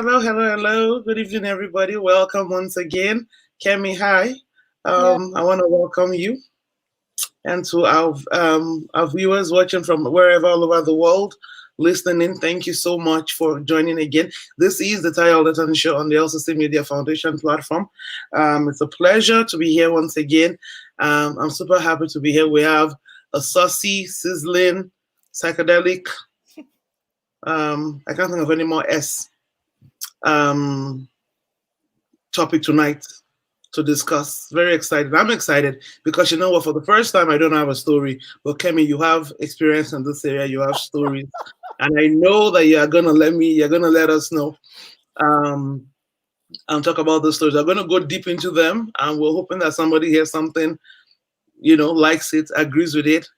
Hello, hello, hello. Good evening, everybody. Welcome once again. Kemi, hi. Yeah. I want to welcome you and to our viewers watching from wherever all over the world listening in. Thank you so much for joining again. This is the Tayo Elnathan show on the LCC Media Foundation platform. It's a pleasure to be here once again. I'm super happy to be here. We have a saucy, sizzling, psychedelic. I can't think of any more S. Um, Topic tonight to discuss. Very excited. I'm excited because you know what? For the first time, I don't have a story. But Kemi, you have experience in this area. You have stories, and I know that you are gonna let me. You're gonna let us know. Um, and talk about those stories. I'm gonna go deep into them, and we're hoping that somebody hears something, likes it, agrees with it.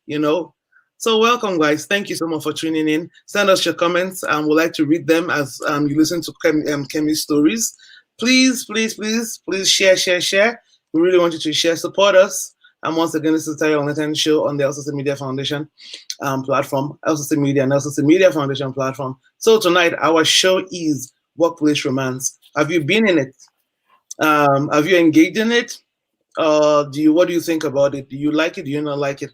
So welcome, guys. Thank you so much for tuning in. Send us your comments, and we'd like to read them as you listen to Kemi's stories. Please, please, please, please share, share, share. We really want you to share, support us. And once again, this is Tayo Elnathan show on the LCC Media Foundation platform, LCC Media and LCC Media Foundation platform. So tonight, our show is Workplace Romance. Have you been in it? Have you engaged in it? What do you think about it? Do you like it? Do you not like it?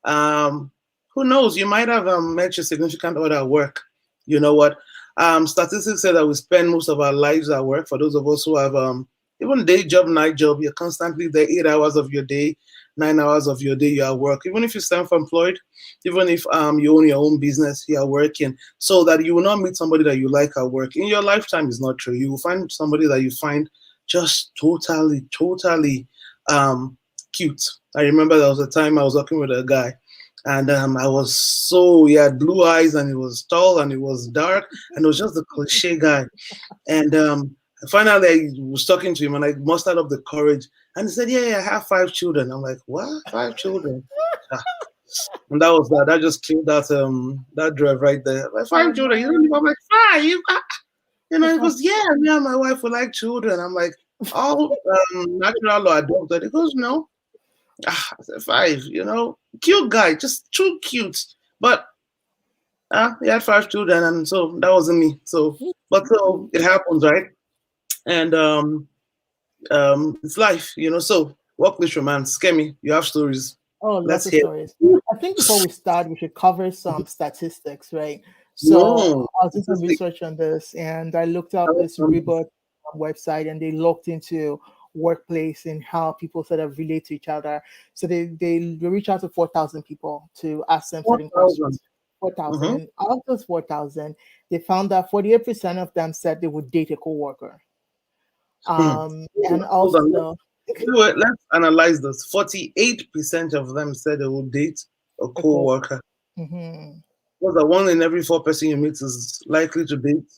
Um, who knows? You might have met your significant other at work. You know what? Statistics say that we spend most of our lives at work. For those of us who have even day job, night job, you're constantly there 8 hours of your day, 9 hours of your day, you're at work. Even if you're self-employed, even if you own your own business, you're working. So that you will not meet somebody that you like at work. In your lifetime is not true. You will find somebody that you find just totally, totally cute. I remember there was a time I was working with a guy, and he had blue eyes, and he was tall, and he was dark, and it was just the cliche guy. And finally, I was talking to him, and I mustered up the courage, and he said, "Yeah, yeah, I have 5 children." I'm like, "What? 5 children?" Ah, and that was that. That just killed that drive right there. Like, Oh 5 children? You don't no. even I'm like five? He goes, "Yeah, me and my wife would like children." I'm like, "All natural or adopted?" He goes, "No." I said, "5, cute guy, just too cute." But he had 5 children, and so that wasn't me. So it happens, right? And it's life. So workplace romance. Scare you have stories. Oh, lots Let's of hear. stories. I think before we start, we should cover some statistics, right? So No, I was doing some statistic. research on this, and I looked up this Rebirth website, and they looked into workplace and how people sort of relate to each other. So they reach out to 4,000 people to ask them certain 4,000. questions. 4,000, Mm-hmm. and out of those 4,000, they found that 48% of them said they would date a coworker. Hmm. And Hold on. also, Let's analyze this. 48% of them said they will date a a co. co-worker. Mhm. What's that? One in every 4 person you meet is likely to date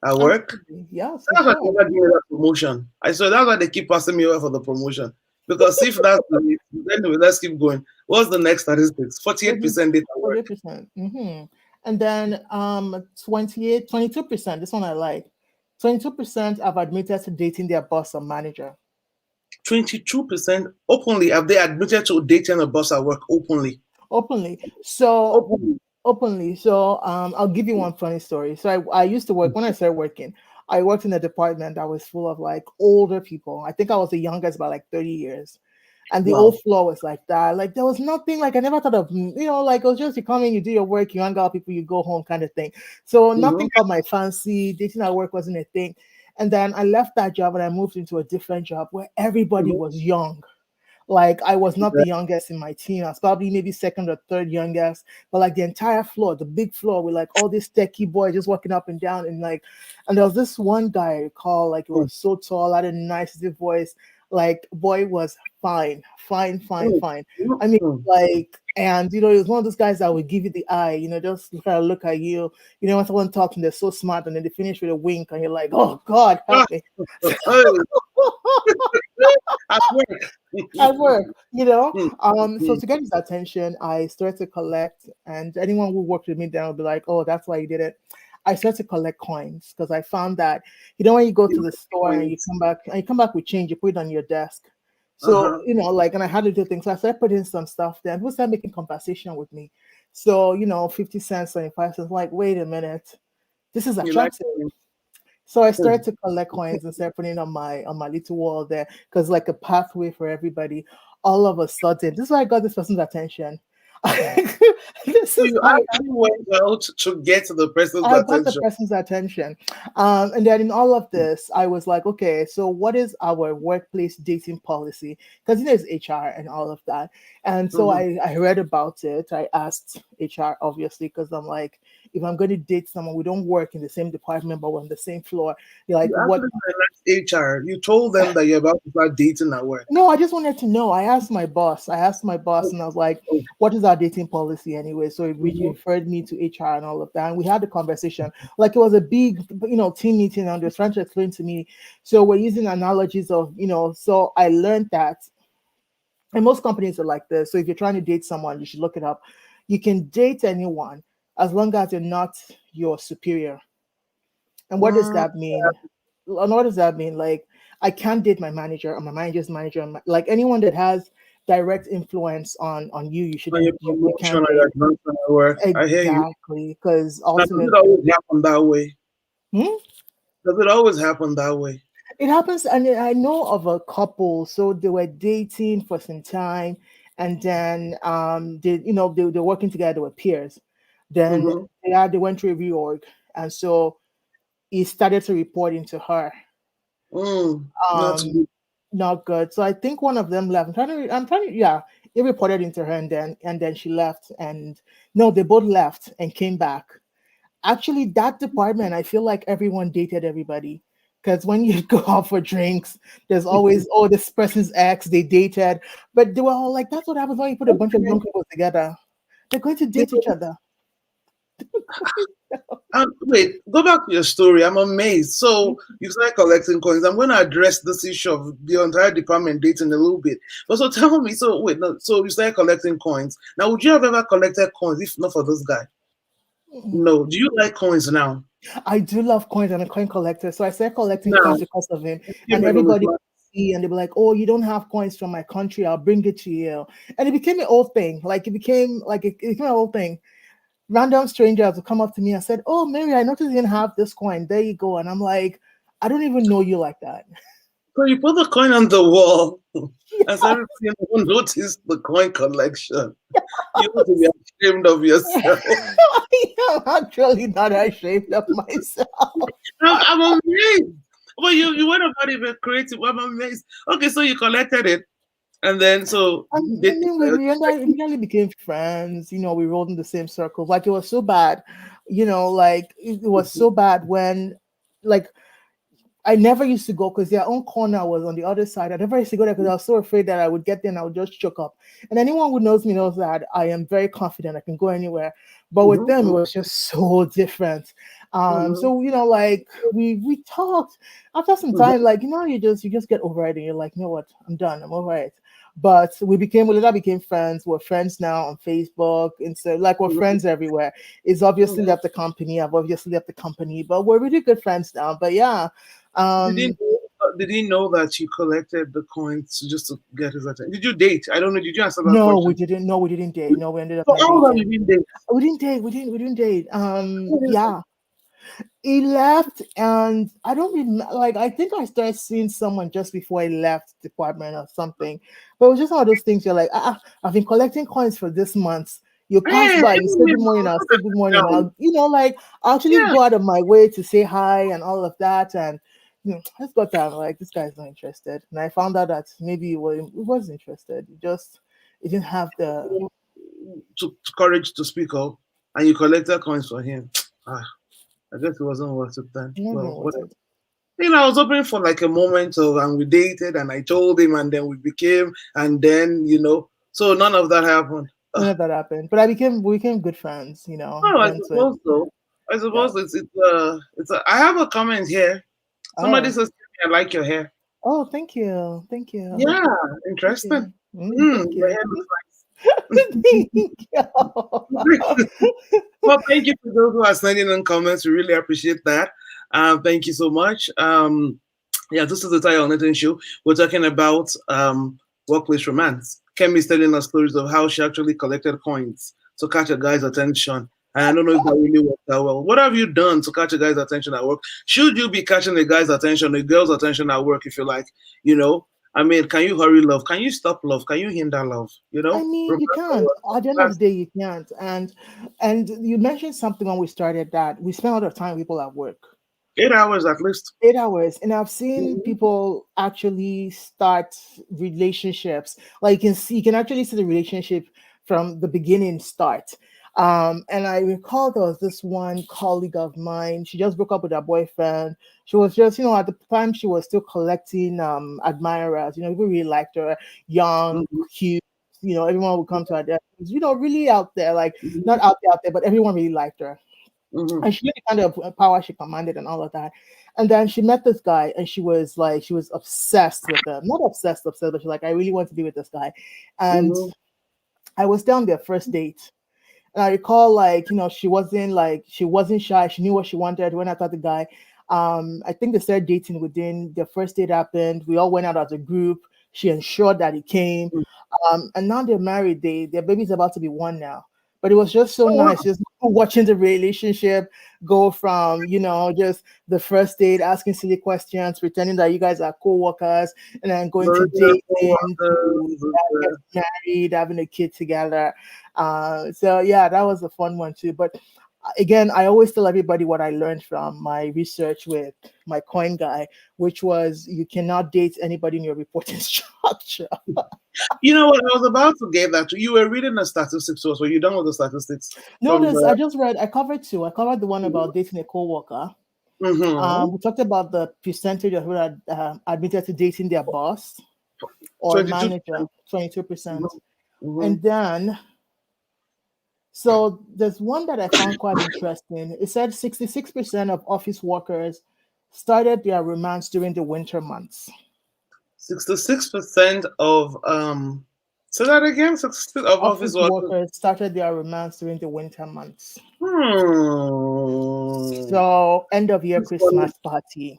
at work. Absolutely. Yes, for That's why they sure. never give me that promotion. I saw that's why they keep passing me over for the promotion. Because if that's the anyway, let's keep going. What's the next statistics? 48% data work. 40%. And then 22%, this one I like. 22% have admitted to dating their boss or manager. 22% openly have they admitted to dating a boss at work openly. Openly. So Openly. openly. So I'll give you one funny story. So I used to work when I started working. I worked in a department that was full of like older people. I think I was the youngest by like 30 years. And the whole Wow. floor was like that. Like there was nothing like I never thought of, like it was just you come in, you do your work, you hang out with people, you go home kind of thing. So Mm-hmm. nothing caught my fancy. Dating at work wasn't a thing. And then I left that job and I moved into a different job where everybody Mm-hmm. was young. Like I was not Yeah. the youngest in my team. I was probably maybe second or third youngest. But like the entire floor, the big floor with like all these techie boys just walking up and down and there was this one guy I recall, like he was so tall, had a nice deep voice. Like boy was fine, fine, fine, Mm-hmm. fine. I mean, Mm-hmm. like, and he was one of those guys that would give you the eye, just kind of look at you. When someone talking, they're so smart, and then they finish with a wink, and you're like, oh God, help me. Oh, at work. At work, so Mm-hmm. to get his attention, I started to collect, and anyone who worked with me then would be like, "Oh, that's why you did it." I started to collect coins because I found that when you go to the store and you come back with change, you put it on your desk. So Uh-huh. like, and I had to do things. So I started putting some stuff there, and people started making conversation with me. So 50 cents, 25 cents. Like, wait a minute, this is You like attractive. So I Hmm. started to collect coins and start putting on my little wall there because like a pathway for everybody. All of a sudden, this is why I got this person's attention. This So is you how actually went out to get the person's I got the attention. person's attention. And then in all of this, I was like, okay, so what is our workplace dating policy? Because you know, it's HR and all of that. And so Mm-hmm. I read about it. I asked HR, obviously, because I'm like, if I'm going to date someone, we don't work in the same department, but we're on the same floor. You're like, You what actually asked HR. You told them that you're about to start dating at work. No, I just wanted to know. I asked my boss. I asked my boss, and I was like, Oh, "What is our dating policy anyway?" So he mhm. referred me to HR and all of that, and we had the conversation. Like it was a big, team meeting, and they was trying to explain to me. So we're using analogies of, So I learned that, and most companies are like this. So if you're trying to date someone, you should look it up. You can date anyone as long as they're not your superior. And what does Mm, that mean? And what does that mean? Like, I can't date my manager or my manager's manager. Like anyone that has direct influence on you, you on your shouldn't you promotion can't or your date. advancement at work. I hear you. Exactly, because Now, does it ultimately, always happen that way? hmm? Does it always happen that way? It happens. And I know of a couple. So they were dating for some time, and then they're working together. They were peers. Then Mm-hmm. they went through a reorg, and so he started to report into her. Not to Um, be. Not good. So I think one of them left. Yeah, it reported into her, and then she left. And no, they both left and came back. Actually, that department, I feel like everyone dated everybody. Because when you go out for drinks, there's always, oh, this person's ex, they dated. But they were all like, that's what happens when you put a bunch of young people together. They're going to date each other. Wait, go back to your story. I'm amazed. So you started collecting coins. I'm going to address this issue of the entire department dating a little bit. But so tell me, so wait, no, so you started collecting coins. Now, would you have ever collected coins if not for this guy? No. Do you like coins now? I do love coins. I'm a coin collector. So I started collecting Now, coins because of him. give And me the everybody reply. would see and they'd be like, oh, you don't have coins from my country. I'll bring it to you. And it became an old thing. Like it became an old thing. Random strangers would come up to me and said, oh, Mary, I noticed you didn't have this coin. There you go. And I'm like, I don't even know you like that. So you put the coin on the wall, and Yeah. so everybody will notice the coin collection. You need to be ashamed of yourself. I'm actually not ashamed of myself. I'm amazed. Well, you went about it very creative. I'm amazed. Okay, so you collected it, and then so you did. And then we immediately became friends. We rolled in the same circles. Like it was so bad, like it was so bad when, like, I never used to go because their own corner was on the other side. I never used to go there because I was so afraid that I would get there and I would just choke up. And anyone who knows me knows that I am very confident. I can go anywhere. But with them, it was just so different. Mhm, So like we talked after some mhm, time, like you just get over it and you're like, you know what, I'm done. I'm over it. But we later became friends. We're friends now on Facebook, and so like we're mhm, friends everywhere. It's obviously mhm. left the company. I've obviously left the company, but we're really good friends now. But yeah, Did he um, did he know that you collected the coins just to get his attention? Did you date? I don't know. Did you answer that no, we question? didn't. No, we didn't date. No, we ended up So not how long you dating. been dating? We didn't date. We didn't date. Yeah, he left, and I don't like. I think I started seeing someone just before he left the department or something. But it was just one of those things. You're like, I've been collecting coins for this month. You pass Hey, by, I you don't say mean good morning. I'll say good morning. now. Like I'll actually Yeah. go out of my way to say hi and all of that. And I just got time. Like this guy's not interested, and I found out that maybe he was interested. He didn't have the. To courage to speak up, and you collected coins for him. Ah, I guess it wasn't worth it then. It wasn't Well, worth whatever. it. I was hoping for like a moment of, and we dated, and I told him, and then we became, and then so none of that happened. None Ugh. of that happened. But we became good friends. Oh, I Friends with suppose so. I yeah. suppose it's. I have a comment here. Somebody Oh, says, "I like your hair." oh, thank you, thank you, Yeah, thank interesting. you, thank Your you, hair looks thank nice. you. Well, thank you to those who are sending in comments. We really appreciate that. Thank you so much. Yeah, this is the Tayo Elnathan show. We're talking about workplace romance. Kemi is telling us stories of how she actually collected coins to catch a guy's attention, And I don't know if that really worked out well. What have you done to catch a guy's attention at work? Should you be catching a guy's attention, a girl's attention at work, if you like? You know, I mean, can you hurry love? Can you stop love? Can you hinder love? You I know, mean, you remember can't. At the end of the that's day, you can't. And you mentioned something when we started that we spend a lot of time with people at work. 8 hours at least. 8 hours, and I've seen Mhm, people actually start relationships. Like you can actually see the relationship from the beginning start. And I recall there was this one colleague of mine. She just broke up with her boyfriend. She was just, at the time she was still collecting admirers. People really liked her, young, mhm, cute. Everyone would come to her desk. Really out there, like mhm, not out there, but everyone really liked her, mhm. and she knew the kind of power she commanded and all of that. And then she met this guy, and she was obsessed with him. Not obsessed, but she's like, I really want to be with this guy. And Mhm. I was down their first date. And I recall, like, she wasn't shy. She knew what she wanted when I thought the guy. I think they started dating within their first date happened. We all went out as a group. She ensured that he came. And now they're married. Their baby's about to be one now. But it was just so Oh, nice wow. just watching the relationship go from, just the first date, asking silly questions, pretending that you guys are co-workers, and then going to Very beautiful dating, to workers. getting married, having a kid together. So yeah, that was a fun one too. But again, I always tell everybody what I learned from my research with my coin guy, which was you cannot date anybody in your reporting structure. You know what? I was about to get that. You were reading the statistics to us. Were you done with the statistics from Notice I the? just read, I covered two. I covered the one about dating a coworker. Mm-hmm. We talked about the percentage of people that admitted to dating their boss or 22. manager, 22%. Mm-hmm. And then, so there's one that I found quite interesting. It said 66% of office workers started their romance during the winter months. 66% of say that again. 66 of office Office workers. workers started their romance during the winter months. Hmm. So, end of year This one. Christmas party.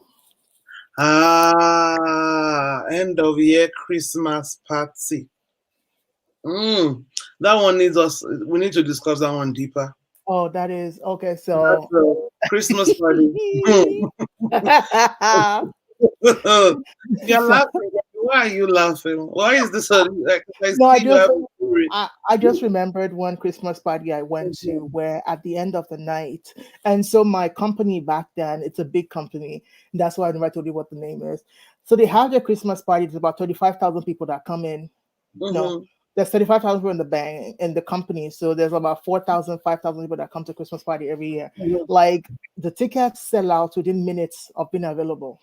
End of year Christmas party. Mm. That one needs us. We need to discuss that one deeper. Oh, that is okay. That's So, a Christmas party. You're so laughing. Why are you laughing? Why is this a like I no, see you have a story? I just remembered one Christmas party I went to where at the end of the night, and so my company back then, it's a big company. That's why I never told you what the name is. So they have their Christmas party. It's about 35,000 people that come in. No, Mm-hmm. there's 35,000 people in the bank in the company. So there's about 4,000, 5,000 people that come to Christmas party every year. Mm-hmm. Like the tickets sell out within minutes of being available.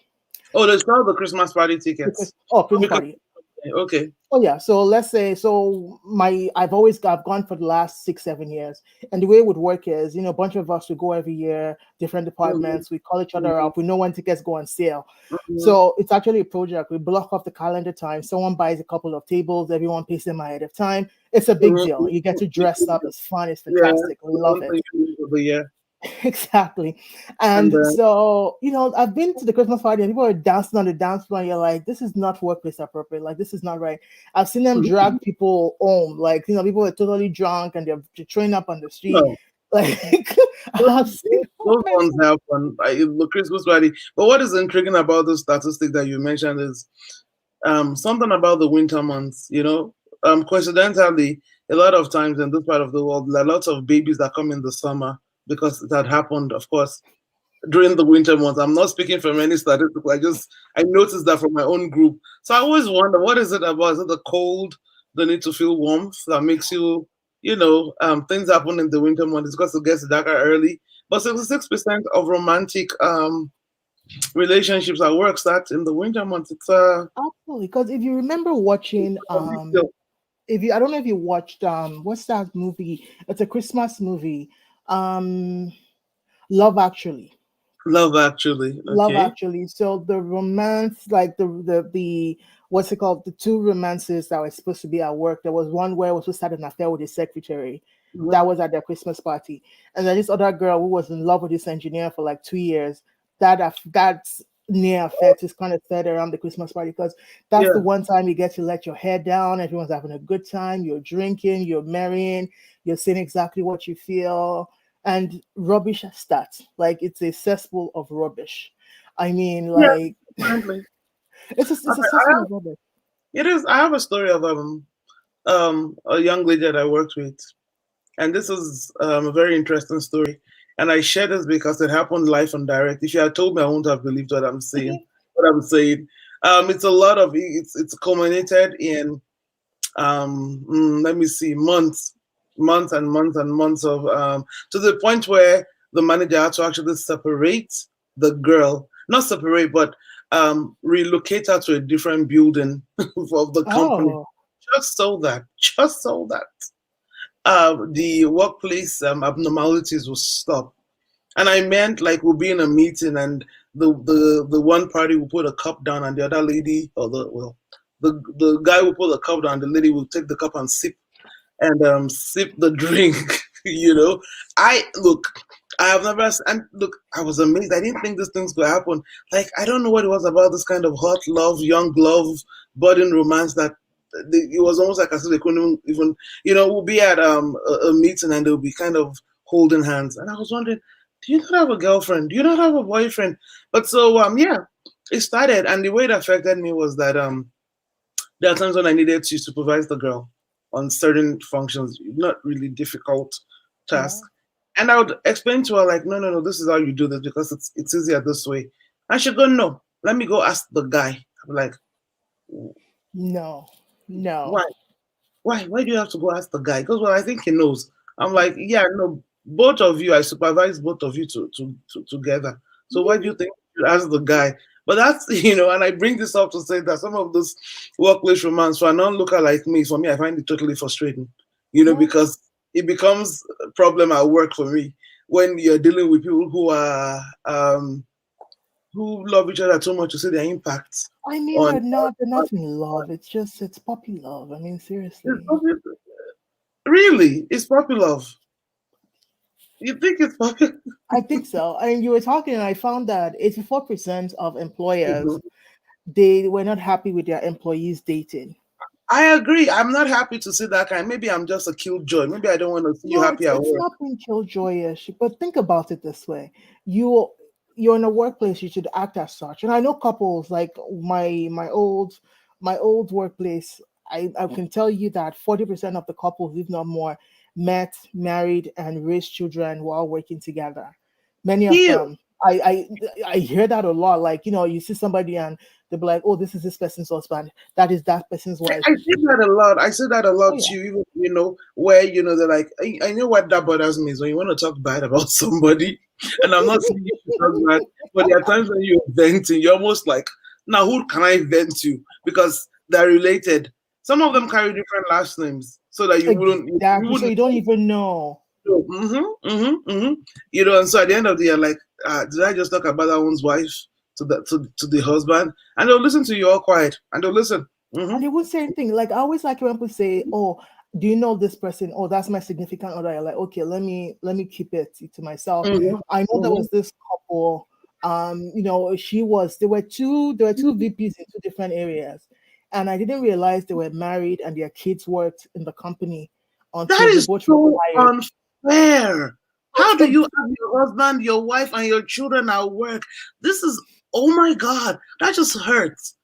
Oh, they sell the Christmas party tickets. Oh, Christmas because party. okay. Oh yeah. So let's say I've gone for the last 6 7 years, and the way it would work is a bunch of us would go every year, different Mm-hmm. departments. We call each other Mm-hmm. up. We know when tickets go on sale. Mm-hmm. So it's actually a project. We block off the calendar time. Someone buys a couple of tables. Everyone pays them ahead of time. It's a big deal. You get to dress up. It's fun. It's Yeah, fantastic. We the love one it. thing you do for the year, Exactly. and And so, I've been to the Christmas party and people are dancing on the dance floor. And you're like, this is not workplace appropriate. Like, this is not right. I've seen them drag people home. Like, people are totally drunk and they're throwing up on the street. no, Like, those, I've seen all those kinds ones of. happen. The Christmas party. But what is intriguing about the statistic that you mentioned is something about the winter months. Coincidentally, a lot of times in this part of the world, there are lots of babies that come in the summer because it had happened, of course, during the winter months. I'm not speaking from any statistics. I noticed that from my own group. So I always wonder, what is it about? Is it the cold, the need to feel warmth that makes you, things happen in the winter months because it gets darker early. But 66% of romantic relationships at work start in the winter months. It's Absolutely. Because if you remember watching, a big deal. I don't know if you watched, what's that movie? It's a Christmas movie. Um, Love Actually. Love Actually. Love Okay. Actually. So the romance, like the what's it called? The two romances that were supposed to be at work. There was one where I was supposed to have an affair with his secretary. Mhm. That was at their Christmas party. And then this other girl who was in love with this engineer for like 2 years. That near affair is kind of fed around the Christmas party because that's the Yeah. one time you get to let your hair down. Everyone's having a good time. You're drinking. You're marrying. You're saying exactly what you feel. and rubbish starts. Like it's a cesspool of rubbish. I mean, Yeah, like apparently. it's a Okay, cesspool of rubbish. it is. I have a story of a young lady that I worked with, and this is a very interesting story. And I share this because it happened live and direct. If you had told me, I wouldn't have believed what I'm saying. Mhm. What I'm saying. It's a lot of it's culminated in let me see, months and months and months of to the point where the manager had to actually separate the girl, not separate, but relocate her to a different building of the company. Oh, Just so that the workplace abnormalities will stop. And I meant like we'll be in a meeting and the one party will put a cup down and the other lady or the guy will put a cup down, the lady will take the cup and sip the drink. you know, I look. I have never and look. I was amazed. I didn't think these things could happen. Like I don't know what it was about this kind of hot love, young love, budding romance that it was almost like as if they couldn't even. We'll be at a meeting and they'll be kind of holding hands, and I was wondering, do you not have a girlfriend? Do you not have a boyfriend? But so yeah, it started, and the way it affected me was that there are times when I needed to supervise the girl on certain functions, not really difficult yeah. tasks. And I would explain to her, like, no, no, no, this is how you do this because it's easier this way. And she'd go, no, let me go ask the guy. I'm like, No, no. why? Why do you have to go ask the guy? Because well, I think he knows. I'm like, yeah, no, both of you, I supervise both of you together. So why do you think you should ask the guy? But that's and I bring this up to say that some of this workplace romance for a non-looker like me, for me, I find it totally frustrating. Yeah. Because it becomes a problem at work for me when you're dealing with people who love each other so much to see their impact I mean, on. they're not in love. It's puppy love. I mean, seriously. Really, it's puppy love. You think it's puppy? I think so. And you were talking, and I found that 84% of employers Mhm. they were not happy with their employees dating. I agree. I'm not happy to see that kind. Maybe I'm just a killjoy. Maybe I don't want to see you No, happy at it's work. not being killjoyish, but think about it this way: you you're in a workplace, you should act as such. And I know couples like my old workplace. I can tell you that 40% of the couples, if not more, met, married, and raised children while working together. Many of Heal. them. I hear that a lot. Like, you see somebody and they'll be like, oh, this is this person's husband, that is that person's wife. I see that a lot. I see that a Oh lot yeah. too. Even where they're like, I know what that bothers me is when you want to talk bad about somebody, and I'm not saying you should talk bad, but there are times when you're venting. You're almost like, now who can I vent to? Because they're related. Some of them carry different last names, so that you Exactly. So wouldn't you don't even know. know. And so at the end of the year, like, did I just talk about that one's wife to the husband? And they'll listen to you all quiet, and they'll listen. And they won't say anything. Like I always like when people say, "Oh, do you know this person? Oh, that's my significant other." You're like, okay, let me keep it to myself. Mhm, I know there mhm. was this couple. There were two VPs in two different areas, and I didn't realize they were married and their kids worked in the company That until they is both so retired. unfair. How That's do you ex- have your husband, your wife, and your children at work? This is, oh my God, that just hurts.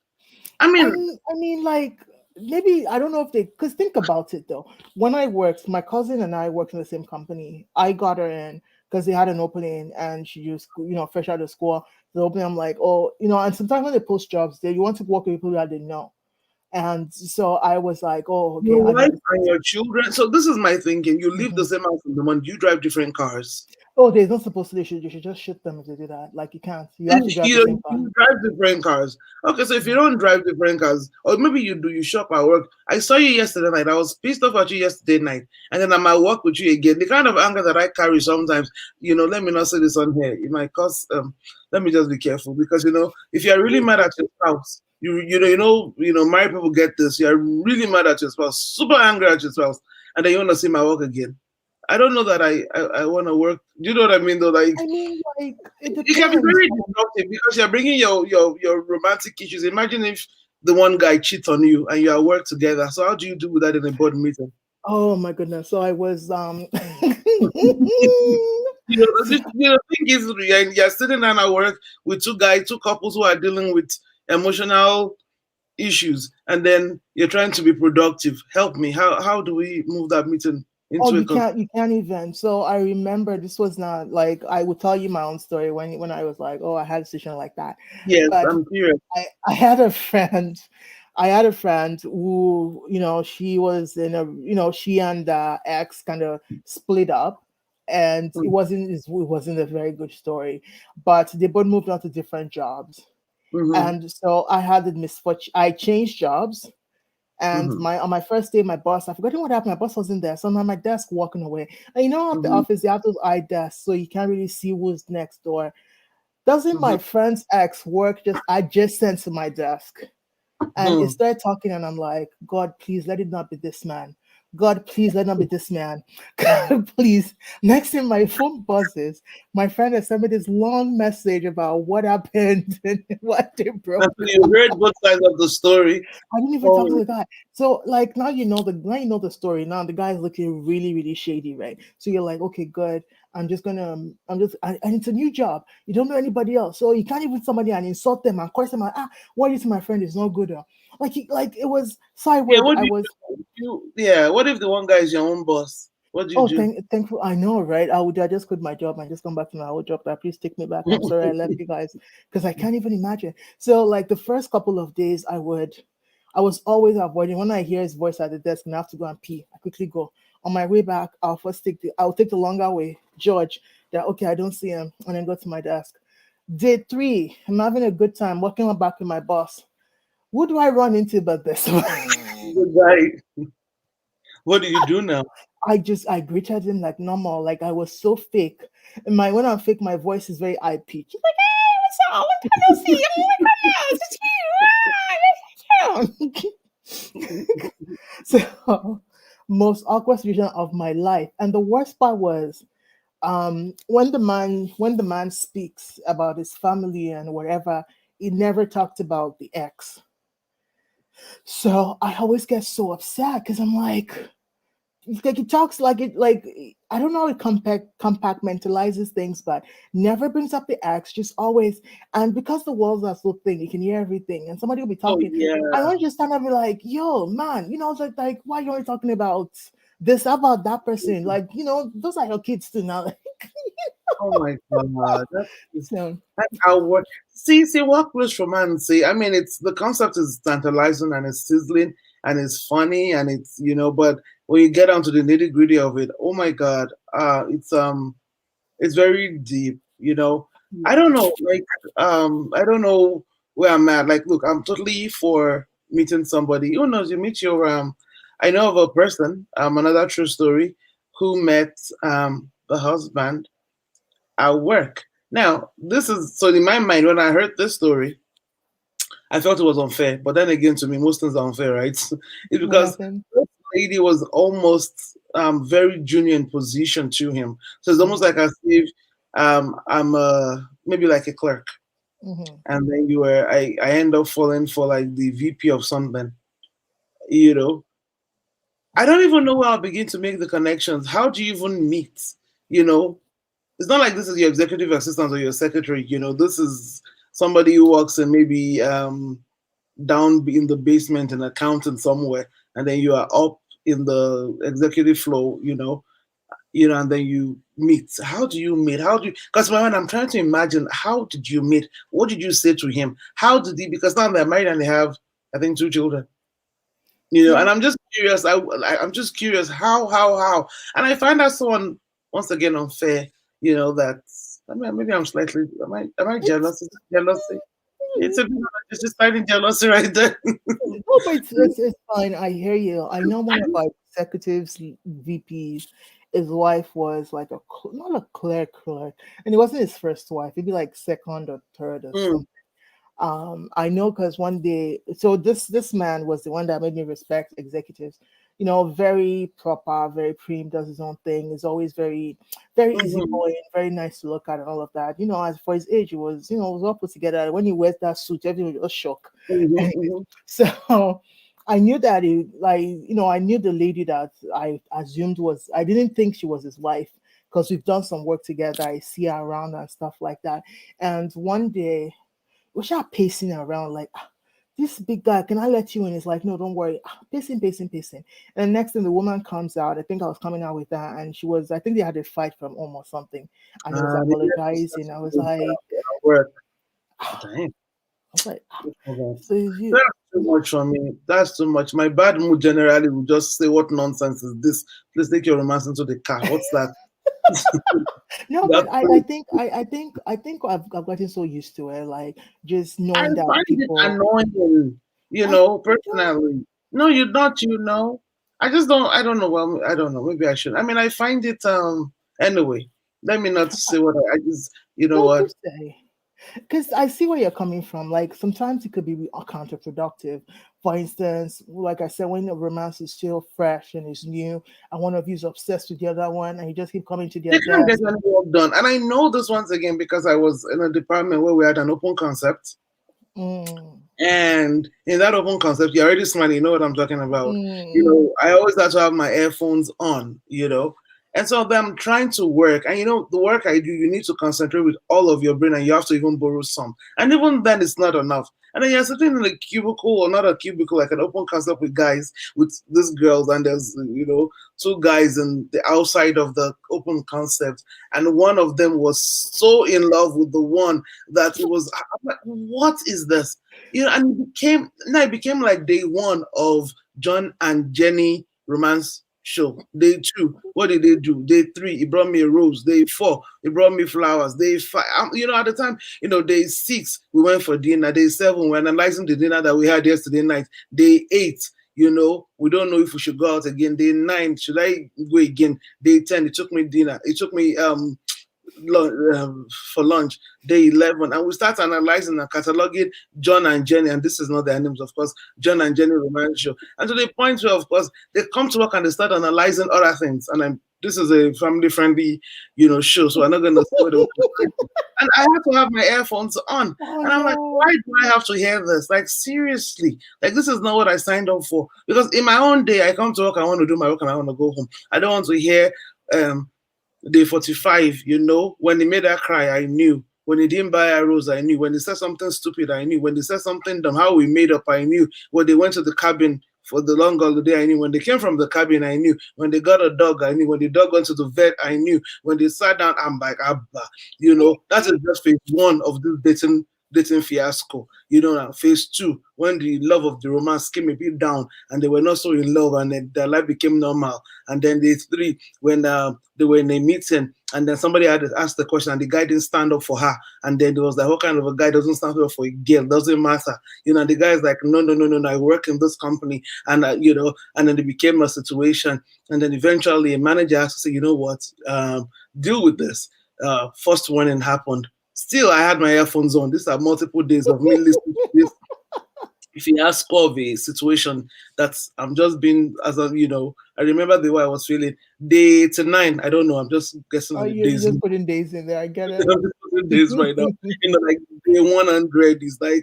I mean, I mean, like maybe I don't know if they because think about it though. When I worked, my cousin and I worked in the same company. I got her in because they had an opening and she just fresh out of school. The opening, I'm like, oh, and sometimes when they post jobs, they you want to work with people that they know. And so I was like, oh, okay, your I know wife this and person. your children. So this is my thinking. You live the Mhm. same house in the month. You drive different cars. Oh, they're not supposed to. They should just shoot them if they do that. Like you can't. You have to drive the same car. You drive different cars. Okay, so if you Yeah. don't drive different cars, or maybe you do, you shop at work. I saw you yesterday night. I was pissed off at you yesterday night, and then I'm at work with you again. The kind of anger that I carry sometimes, let me not say this on here. It might cause. Let me just be careful because if you're really mad at your spouse, married people get this. You're really mad at your spouse, super angry at your spouse, and then you want to see my work again. I don't know that I want to work. Do you know what I mean? Though, like I mean, like it it can be depends. very disruptive because you're bringing your romantic issues. Imagine if the one guy cheats on you and you are work together. So how do you do with that in a board meeting? Oh my goodness. So I was The thing is, you're sitting down at work with two couples who are dealing with emotional issues, and then you're trying to be productive. Help me. How do we move that meeting Oh, into a you can't even. So I remember this was not like I would tell you my own story when I was like, oh, I had a situation like that. Yes, But I'm curious. I had a friend, I had a friend who, she was in a, she and ex kind of split up, and it wasn't a very good story, but they both moved on to different jobs, Mm-hmm. and so I had the misfortune. I changed jobs, and Mm-hmm. my on my first day, my boss, I forgot what happened. My boss wasn't there, so I'm at my desk walking away. And at the Mm-hmm. office, they have those eye desks, so you can't really see who's next door. Doesn't Mm-hmm. my friend's ex work just adjacent to my desk? And it Hmm. started talking, and I'm like, God, please let it not be this man. God, please let it not be this man. God, please. Next thing my phone buzzes, my friend has sent me this long message about what happened and what they And broke. so you heard both sides of the story. I didn't even talk to Oh, the guy. So like now you know the story. Now the guy's looking really, really shady, right? So you're like, okay, good. And it's a new job. You don't know anybody else. So you can't even somebody and insult them and curse them and what is my friend is not good. Like it was so yeah. What I do was yeah. What if the one guy is your own boss? What do you Oh, do? thankful. I know, right? I just quit my job and just come back to my old job. That please take me back. I'm sorry I left you guys because I can't even imagine. So, like the first couple of days, I was always avoiding when I hear his voice at the desk and I have to go and pee. I quickly go. On my way back, I'll take the longer way, George. That okay, I don't see him, and then go to my desk. Day three, I'm having a good time walking on back with my boss. Who do I run into but this? Good guy. What do you do now? I greeted him like normal, like I was so fake. And my when I'm fake, my voice is very high pitched. He's like, "Hey, what's up? Long time no see. I'm like, it's you. So most awkward situation of my life. And the worst part was when the man speaks about his family and whatever, he never talked about the ex. So I always get so upset because I'm like he talks like it like I don't know how it compartmentalizes things, but never brings up the acts, just always. And because the walls are so thin, you can hear everything, and somebody will be Oh talking. I yeah. want to just stand up and be like, "Yo, man, like why you only talking about this about that person? Like, those are your kids too now." Oh my God. So That's how work. See, workplace romance. See, I mean, it's the concept is tantalizing and it's sizzling and it's funny and but when you get down to the nitty gritty of it, oh my God, it's very deep. I yeah, don't know, like, I don't know where I'm at. Like, look, I'm totally for meeting somebody. Who knows? You meet your I know of a person, another true story, who met the husband at work. Now, this is so in my mind when I heard this story, I felt it was unfair. But then again, to me, most things are unfair, right? It's what because happened? this lady was almost very junior in position to him. So it's almost Mm-hmm. like as if I'm maybe like a clerk, Mm-hmm. and then I end up falling for like the VP of something. You know, I don't even know where I'll begin to make the connections. How do you even meet? You know, it's not like this is your executive assistant or your secretary. This is somebody who works in maybe down in the basement in accounting somewhere, and then you are up in the executive floor. And then you meet. How do you meet? How do you? Because my mind, I'm trying to imagine how did you meet? What did you say to him? How did he? Because now they're married and they have, I think, two children. And Yeah. I'm just curious. I'm just curious how, and I find that so once again unfair. That I mean, maybe I'm slightly. Am I It's jealous? Is it jealousy? It's just slightly jealousy right there. No, but it's fine. I hear you. I know one of our executives, VPs, his wife was like not a clerk, and it wasn't his first wife. It'd be like second or third or Mm, something. I know because one day, so this man was the one that made me respect executives. Very proper, very prim, does his own thing. Is always very mhm, easygoing, very nice to look at, and all of that. As for his age, it was all put together. When he wears that suit, everyone was shocked. mhm, Anyway, mhm. so I knew that I knew the lady that I assumed was. I didn't think she was his wife because we've done some work together. I see her around and stuff like that. And one day we start pacing around like, this big guy, can I let you in? It's like, no, don't worry. Pacing, pacing, pacing. And the next thing, the woman comes out. I think I was coming out with her, and she was, I think they had a fight from home or something. And he was They get to start apologizing. I was to like, work. I Damn. was like, Hold on. so you, That's too much for me. That's too much. My bad mood generally will just say, "What nonsense is this? Please take your romance into the car." What's that? no, but That's I think I've gotten so used to it, like just I knowing that find it people, annoying, I don't, personally. No, you're not, I just don't, I don't know. Well, I don't know. Maybe I should. I mean, I find it, anyway, let me not say what I just, you know no, what? just say. Because I see where you're coming from. Like sometimes it could be counterproductive. For instance, like I said, when the romance is still fresh and it's new, and one of you is obsessed with the other one, and you just keep coming to their They can't get desk. any work done. And I know this once again because I was in a department where we had an open concept. Mm, And in that open concept, you're already smiling, you know what I'm talking about. mm, I always have to have my earphones on. And so then I'm trying to work. And the work I do, you need to concentrate with all of your brain and you have to even borrow some. And even then it's not enough. And then you're sitting in a cubicle, or not a cubicle, like an open concept with guys, with these girls, and there's two guys in the outside of the open concept. And one of them was so in love with the one that it was, I'm like, what is this? And it became like day one of John and Jenny romance show. Day two, what did they do? Day three, he brought me a rose. Day four, he brought me flowers. Day five, at the time, day six, we went for dinner. Day seven, we're analyzing the dinner that we had yesterday night. Day eight, we don't know if we should go out again. Day nine, should I go again? Day 10, it took me dinner. It took me for lunch. Day 11, and we start analyzing and cataloging John and Jenny, and this is not their names, of course. John and Jenny romance show, and to the point where, of course, they come to work and they start analyzing other things. And this is a family friendly, show, so I'm not going to say what they want to say. And I have to have my earphones on, oh and I'm like, no. why do I have to hear this? Like, seriously, like, this is not what I signed up for. Because in my own day, I come to work, I want to do my work, and I want to go home. I don't want to hear um day 45, when they made her cry, I knew. When they didn't buy a rose, I knew. When they said something stupid, I knew. When they said something dumb, how we made up, I knew. When they went to the cabin for the long holiday, I knew. When they came from the cabin, I knew. When they got a dog, I knew. When the dog went to the vet, I knew. When they sat down, I'm like, Abba. That is just phase one of this dating fiasco. Now phase two, when the love of the romance came a bit down and they were not so in love, and then their life became normal. And then day three, when they were in a meeting, and then somebody had asked the question and the guy didn't stand up for her. And then there was like, what kind of a guy doesn't stand up for a girl? Doesn't matter. The guy is like, no, no, no, no, no, I work in this company. And, and then it became a situation. And then eventually a manager has to say, you know what, deal with this. First warning happened. Still, I had my earphones on. These are multiple days of me listening to this fiasco of a situation that's I'm just being I remember the way I was feeling. Day to nine, I don't know. I'm just guessing Oh, on the you're days. just putting days in there. I get it. I'm just putting days right now. Like day 100 is like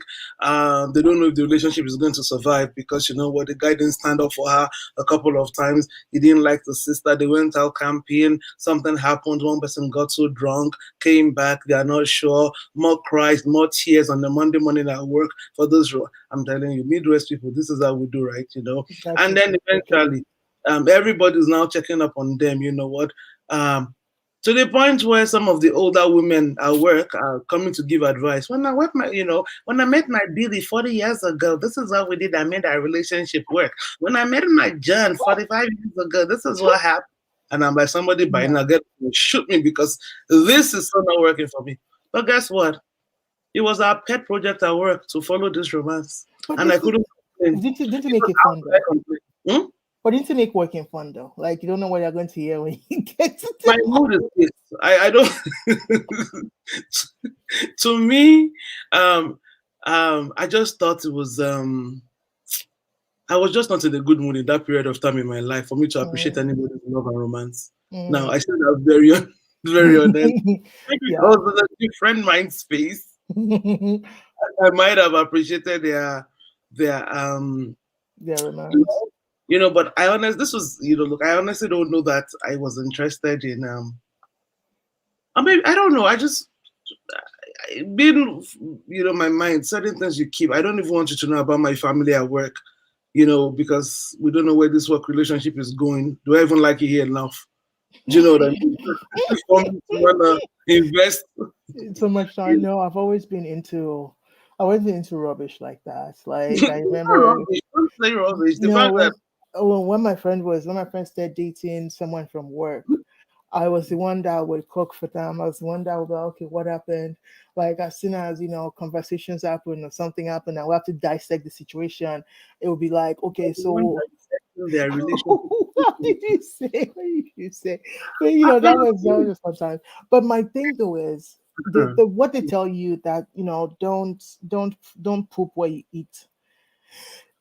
they don't know if the relationship is going to survive because you know what, the guy didn't stand up for her a couple of times. He didn't like the sister. They went out camping. Something happened. One person got so drunk, came back. They are not sure. More cries, more tears on the Monday morning at work for those. I'm telling you, Midwest people, this is how we do, right? That's And just then ridiculous. eventually, everybody's now checking up on them. You know what? To the point where some of the older women at work are coming to give advice. When I met my Billy 40 years ago, this is what we did. I made our relationship work. When I met my John 45 years ago, this is what happened. And I'm like, somebody by now No, get shoot me because this is still not working for me. But guess what? It was our pet project at work to follow this romance, but and I this is couldn't complain. didn't it make Because it how fun could I though? complain? Hmm? But didn't it make working fun though? Like you don't know what you're going to hear when you get to My them. mood is this. I don't. To me, um, I just thought it was. I was just not in a good mood in that period of time in my life for me to appreciate Mm, anybody's love and romance. Now I mm. said that very, very honest. Maybe it Yeah. was a different mind space. I might have appreciated their Their you romance. know, but I honestly, this was, look, I honestly don't know that I was interested in. I mean, I don't know. I just being, my mind, certain things you keep. I don't even want you to know about my family at work, because we don't know where this work relationship is going. Do I even like it here enough? Do you know what I mean? For me to wanna invest. So much time. No, I've always been into rubbish like that. Like I Not remember, rubbish. Don't say rubbish. The no, fact that when my friend started dating someone from work, I was the one that would cook for them. I was the one that would be like, okay, what happened? Like as soon as conversations happen or something happened, and we have to dissect the situation. It would be like, okay, when so dissecting their relationship, what did you say? What did you say? But I that was just sometimes. But my thing though is feel the what they tell you that don't poop where you eat.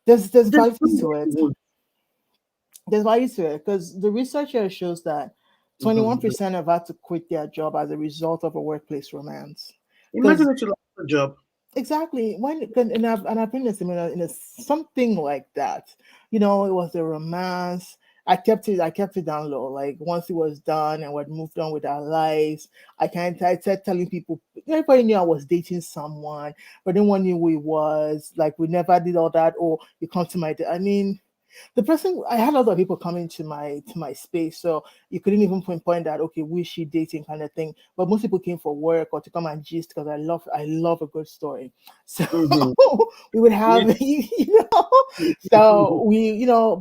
There's value to it. There's value to it because the research here shows that 21% have had to quit their job as a result of a workplace romance. imagine Because if you lost a job. exactly and I've been in a similar in a something like that. It was a romance. I kept it down low. Like once it was done and we'd moved on with our lives, I started telling people. Everybody knew I was dating someone, but no one knew who he was. Like we never did all that. Or you come to I mean, the person I had a lot of people coming to my space, so you couldn't even pinpoint that okay, wish she dating kind of thing. But most people came for work or to come and gist because I love a good story. So Mm-hmm. we would have so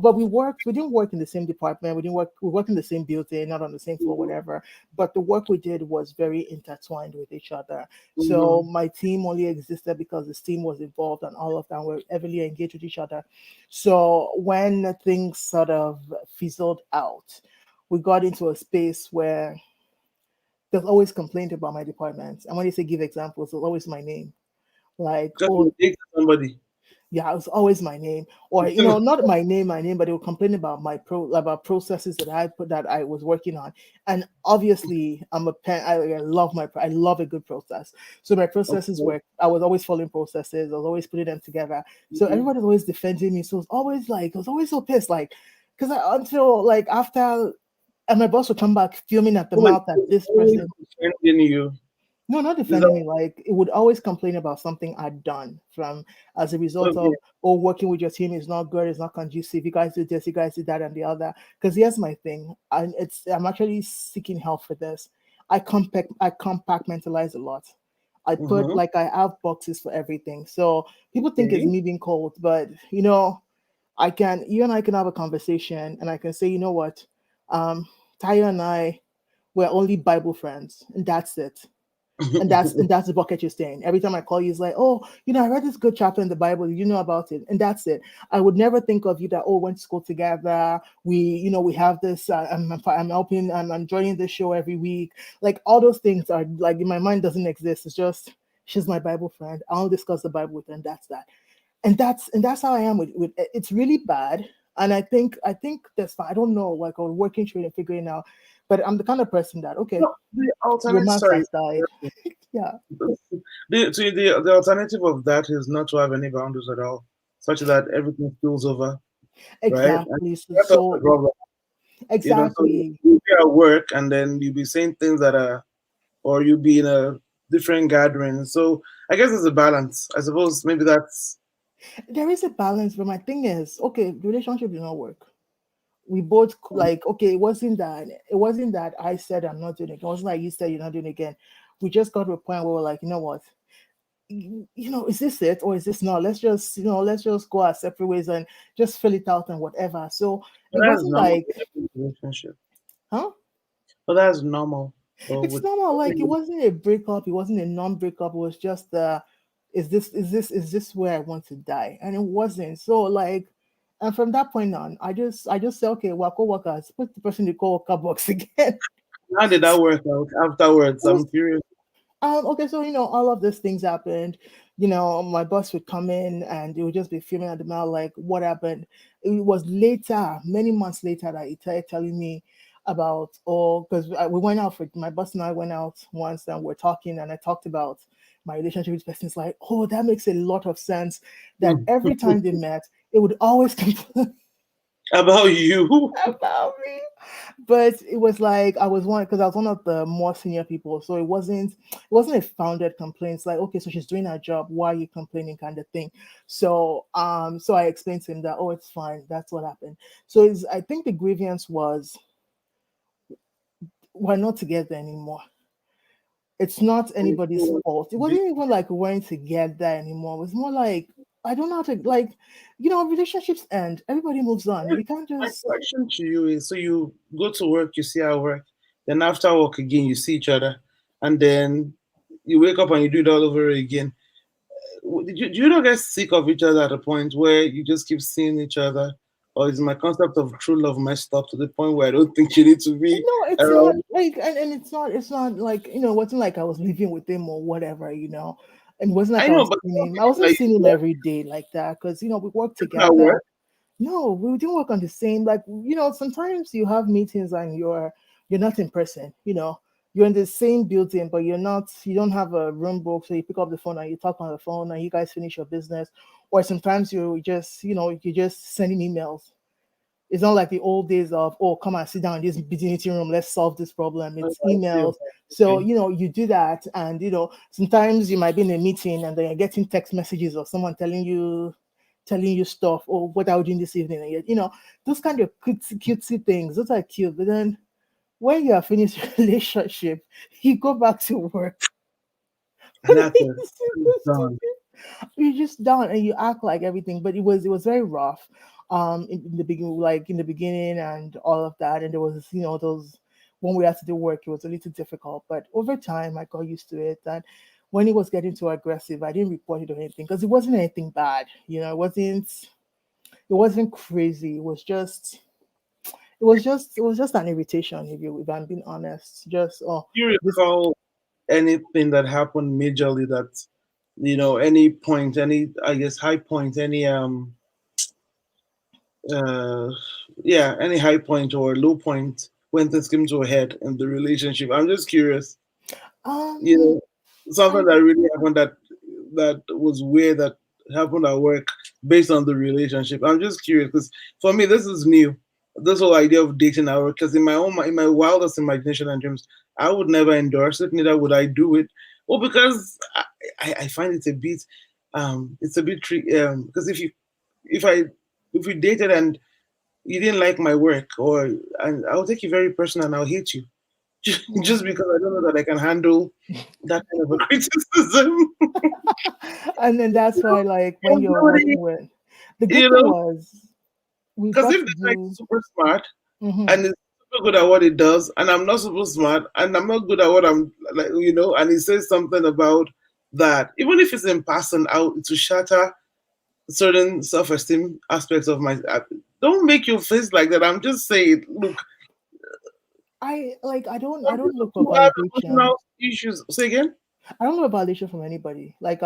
but we didn't work in the same department, we worked in the same building, not on the same floor, whatever. But the work we did was very intertwined with each other. So Mm-hmm. my team only existed because the team was involved and all of them were heavily engaged with each other. So when things sort of fizzled out, we got into a space where there's always complaint about my department. And when you say give examples, it's always my name. Like, Just oh, take somebody. yeah, it's always my name. Or, not my name, but they will complain about about processes that I was working on. And obviously I'm a pen I love a good process. So my processes Okay. were I was always following processes, I was always putting them together. So Mm-hmm. everybody was always defending me. So I was always so pissed, like because until like after and my boss would come back fuming at the Oh my mouth that God, this always person. defending you. No, not Is defending that me. Like it would always complain about something I'd done from as a result okay? of working with your team is not good, it's not conducive. You guys do this, you guys do that, and the other. Because here's my thing, and I'm actually seeking help for this. I compartmentalize a lot. I put Mm-hmm. like I have boxes for everything. So people think it's Okay. me being cold, but you and I can have a conversation, and I can say, you know what, Tayo and I we're only Bible friends, and that's it, and that's the bucket you're staying. Every time I call you, it's like, oh, I read this good chapter in the Bible. You know about it, and that's it. I would never think of you that went to school together. We have this. I'm helping. I'm joining this show every week. Like all those things are like in my mind doesn't exist. It's just she's my Bible friend. I'll discuss the Bible with her, and that's that. And that's how I am with it's really bad. And I think that's fine. I don't know, like I'm working through it and figuring out. But I'm the kind of person that okay, No, the alternate. romance Sorry. has died. Yeah. The alternative of that is not to have any boundaries at all, such that everything spills over, right? And Exactly. So, that's also the so problem. So exactly. you'll be at work and then you'll be saying things that are, or you'll be in a different gathering. So I guess it's a balance. I suppose maybe that's. There is a balance, but my thing is, okay, the relationship did not work. We both like, okay, it wasn't that I said I'm not doing it. It wasn't like you said you're not doing it again. We just got to a point where we're like, you know what? Is this it or is this not? Let's just go our separate ways and just fill it out and whatever. So But it that's wasn't normal like, in every relationship. huh? But that's normal. Or It's with normal. Like it wasn't a breakup. It wasn't a non-breakup. It was just is this where I want to die? And it wasn't. So like, and from that point on, I just say okay, wako workers, put the person in the co-worker box again. how did that work out afterwards? It was I'm curious. okay, so all of these things happened. My boss would come in and it would just be filming at the mouth, like, what happened? It was later, many months later, that he started telling me about, because we went out for my boss and I went out once and we're talking, and I talked about my relationship with person. It's like, oh, that makes a lot of sense. That every time they met, it would always complain About you. about me. But it was like I was one because I was one of the more senior people, so it wasn't a founded complaint. It's like, okay, so she's doing her job, why are you complaining, kind of thing. So I explained to him that, oh, it's fine, that's what happened. So I think the grievance was we're not together anymore. It's not anybody's fault. It wasn't even like we weren't together anymore. It was more like I don't know how to like, relationships end. Everybody moves on. We can't My just question to you is: so you go to work, you see her work, then after work again, you see each other, and then you wake up and you do it all over again. Do you not get sick of each other at a point where you just keep seeing each other? Or is my concept of true love messed up to the point where I don't think you need to be no, it's not around? like, and it's not like, it wasn't like I was living with him or whatever. And it wasn't like I I know, was but seeing some him. I people wasn't that seeing you him work, every day like that because we worked people that together. work, No, we didn't work on the same. Like, sometimes you have meetings and you're not in person. You're in the same building, but you're not. You don't have a room book, so you pick up the phone and you talk on the phone, and you guys finish your business. Or sometimes you're just sending emails. It's not like the old days of, oh, come and sit down in this busy meeting room, let's solve this problem. I It's see your emails. point. So, Okay. you do that, and sometimes you might be in a meeting and then you're getting text messages or someone telling you stuff, or what are we doing this evening? And those kind of cutesy things, those are cute. But then when you are finished your relationship, you go back to work. And that's it. It's done. You're just down and you act like everything, but it was very rough in the beginning, like in the beginning and all of that. And there was, those when we had to do work, it was a little difficult, but over time I got used to it. And when it was getting too aggressive, I didn't report it or anything because it wasn't anything bad. It wasn't crazy. It was just an irritation, if I'm being honest. Just, oh, Do you this. recall anything that happened majorly that, any point, any, I guess, high point, any uh yeah, any high point or low point when things came to a head in the relationship? I'm just curious, you um know, something I that really happened that was weird that happened at work based on the relationship. I'm just curious because for me this is new. This whole idea of dating at work, because in my wildest imagination and dreams, I would never endorse it. Neither would I do it. Well, because I find it's a bit tricky. Because if we dated and you didn't like my work, or and I'll take you very personal and I'll hate you just Mhm. because I don't know that I can handle that kind of a criticism. And then that's why, like, when you're Nobody, working with, the good you thing know, was we because got if to the guy's do. super smart Hmm. and is super good at what he does, and I'm not super smart and I'm not good at what I'm like, and he says something about that, even if it's in passing out to shatter certain self-esteem aspects of my. Don't make your face like that. I'm just saying, look, I some don't people look for who have validation. emotional issues. Say again. I don't look for validation from anybody. Like,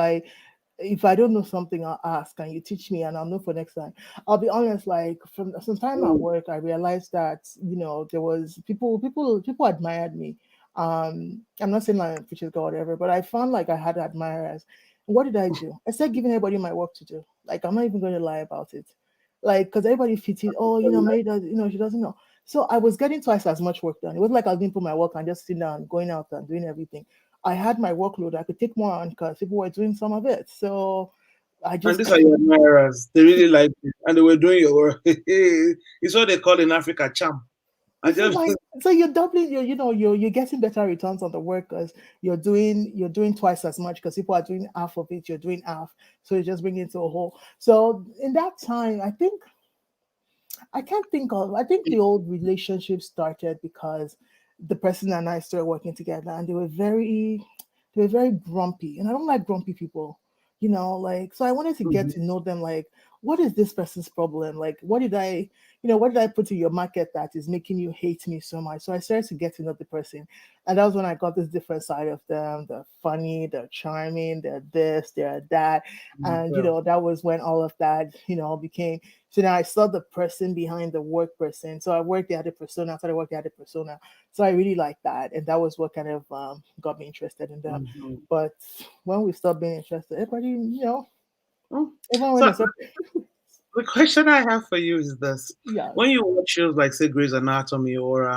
if I don't know something, I'll ask. Can you teach me? And I'll know for next time. I'll be honest. Like, from some time at Mm. work, I realized that there was people admired me. I'm not saying I'm a girl or whatever, but I found like I had admirers. What did I do? I started giving everybody my work to do. Like, I'm not even going to lie about it. Like, because everybody fits it. Oh, Mary does. She doesn't know. So I was getting twice as much work done. It wasn't like I was doing for my work and just sitting down, going out and doing everything. I had my workload. I could take more on because people were doing some of it. So I And just these are your admirers. They really like you, and they were doing your work. It's what they call in Africa charm. I it's just like, so you're doubling you're getting better returns on the work because you're doing twice as much because people are doing half of it, you're doing half. So you just bring it to a whole. So in that time, I think the old relationship started because the person and I started working together and they were very grumpy. And I don't like grumpy people. Like, so I wanted to get Mhm. to know them, like, what is this person's problem? Like, what did I put in your market that is making you hate me so much? So I started to get to know the person. And that was when I got this different side of them, the funny, the charming, the this, the that. And Yeah. that was when all of that, became. So now I saw the person behind the work person. So I worked the other persona, after I worked the other persona. So I really liked that. And that was what kind of got me interested in them. Mhm. But when we stopped being interested, everybody, Oh, everyone went so their separate. The question I have for you is this: when Yes. you watch shows like, say, Grey's Anatomy or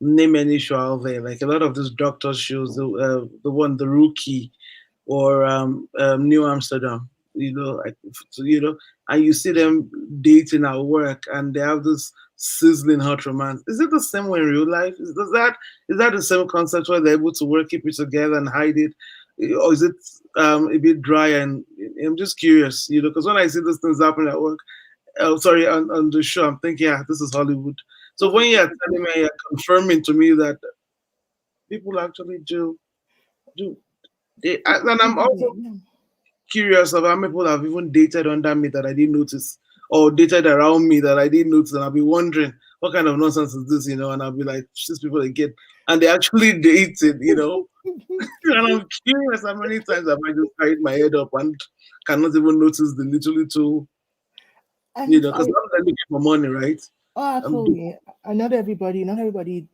name any show out there, like a lot of these doctor shows, the one, The Rookie, or New Amsterdam, like, and you see them dating at work, and they have this sizzling hot romance. Is it the same way in real life? Is that the same concept where they're able to work, keep it together, and hide it, or is it a bit dry? And I'm just curious, because when I see these things happen at work, sorry, on the show, I'm thinking, yeah, this is Hollywood. So when you're telling me, you're confirming to me that people actually do. And I'm also Usually, yeah. curious of how many people have even dated under me that I didn't notice, or dated around me that I didn't notice, and I'll be wondering what kind of nonsense is this, and I'll be like, these people again, and they actually dated. And I'm curious how many times have I just carried my head up and cannot even notice the little, And because I'm looking for money, right? oh, I'm absolutely. And not everybody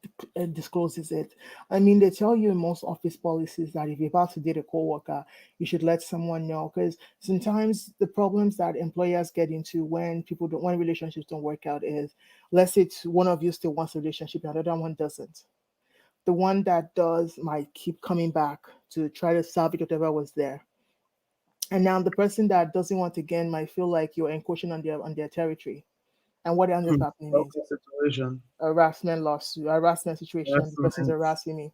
discloses it. I mean, they tell you in most office policies that if you're about to date a coworker, you should let someone know. Because sometimes the problems that employers get into when relationships don't work out is, let's say one of you still wants a relationship, and the other one doesn't. The one that does might keep coming back to try to salvage whatever was there. And now the person that doesn't want again might feel like you're encroaching on their territory. And what ends up happening is okay situation. harassment lawsuit, harassment situation. That's The person's nice. harassing me.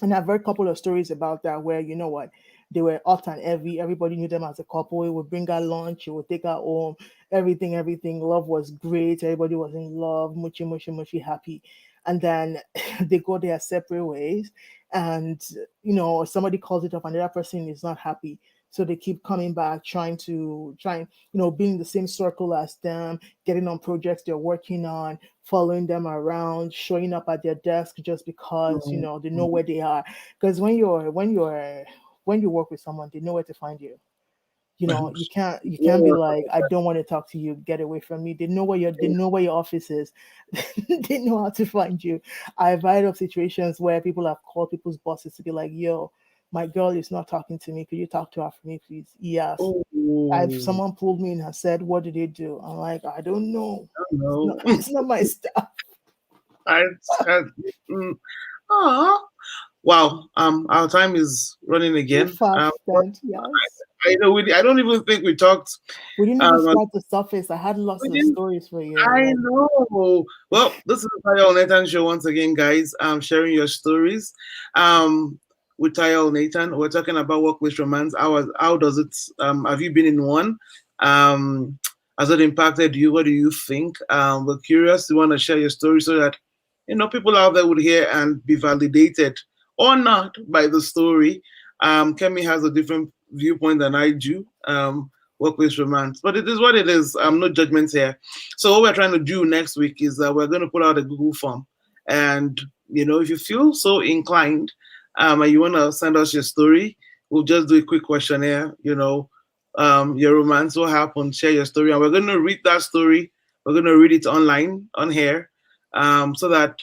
And I've heard a couple of stories about that where you know what, they were hot and heavy. Everybody knew them as a couple. It would bring her lunch, it would take her home, everything. Love was great. Everybody was in love, mushy, happy. And then they go their separate ways, and somebody calls it up, and the other person is not happy. So they keep coming back, being in the same circle as them, getting on projects they're working on, following them around, showing up at their desk just because they know where they are. Because when you work with someone, they know where to find you. You can't be Yeah, like, I don't want to talk to you, get away from me. They know where your office is. They know how to find you. I've heard of situations where people have called people's bosses to be like, yo, my girl is not talking to me, could you talk to her for me, please? Yes. I've oh, Someone pulled me and has said, what did they do? I'm like, I don't know. It's not no. it's not my stuff. I, I mm, aw. Wow. Our time is running Too again. fast spent, yes. I know I don't even think we talked. We didn't even Um, scratch the surface. I had lots we of didn't. stories for you. I Like, know. Well, this is the Tayo Elnathan show once again, guys. Sharing your stories. Um, with Tayo Elnathan, we're talking about workplace romance. How does it? Have you been in one? Um, has it impacted you? What do you think? We're curious. We want to share your story so that people out there would hear and be validated or not by the story. Kemi has a different viewpoint than I do. Workplace romance, but it is what it is. No judgments here. So what we're trying to do next week is we're going to put out a Google form, and if you feel so inclined, and you want to send us your story, we'll just do a quick questionnaire. Your romance, what happened, share your story, and we're going to read that story. We're going to read it online on here, so that